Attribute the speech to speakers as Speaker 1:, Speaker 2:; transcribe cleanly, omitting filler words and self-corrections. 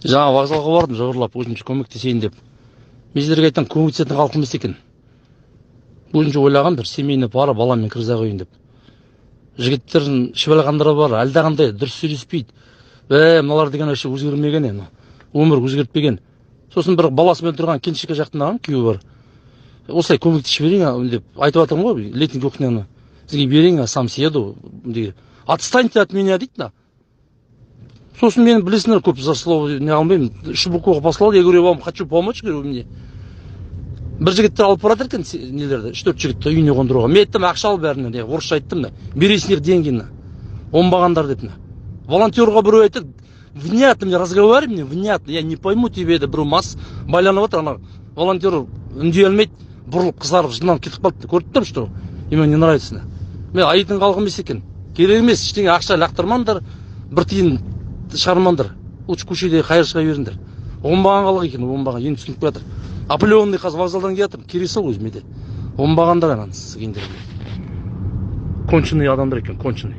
Speaker 1: Жаңа вокзалға бардым, жабырлап, өзімше көмектесейін деп. Мен сіздерге айтам, көмектесетін халық емес екен. Өзімше ойлаған бір семейіне пара баламмен кіргізе қояйын деп. Жігіттердің шибалағандары бар, әлдағандай дұрыс сөйлеспейді. Мыналар деген вообще өзгермеген енді. Өмір өзгертпеген. Сосын бір баласымен тұрған келіншекке жақындаған күйеуі бар. Осылай көмектесіп берейін деп айтып жатырмын ғой, летний кухняны. Сізге берейін, сам съеду дейді. Отстаньте от меня дейді да. Сосын мені білесіңдер, көп за слово не алмаймын. Шубуковға послал, я говорю, я вам хочу помочь, говорю, мне. Бір жігіттер алып баратыр екен нелерді, 3-4 жігітті үйіне қондыруға. Мен айттым, ақша ал бәріне, орысша айттым да. Бересіңдер деньгені. Оңбағандар деп. Волонтерға біреу айтты, внятно мне разговаривай, мне внятно, я не пойму тебе, это біреу мас байланып отыр, ана волонтер үндей алмайды, бұрылып қызарып жынданып кетіп қалды. Көріп тұрмын, что ему не нравится. Мен айдың қалғы емес екен. Керек емес, ештеңе ақша лақтырмаңдар, бір тиын шығармаңдар. Лучше көшеде қайыр шыға беріңдер. Оңбаған халық екен, оңбаған, енді түсініп жатыр. Аполеонный қазір вокзалдан келе жатыр, кересі ғой өзіме де. Оңбағандар анан сіз кендер. Конченый адамдар екен, конченый.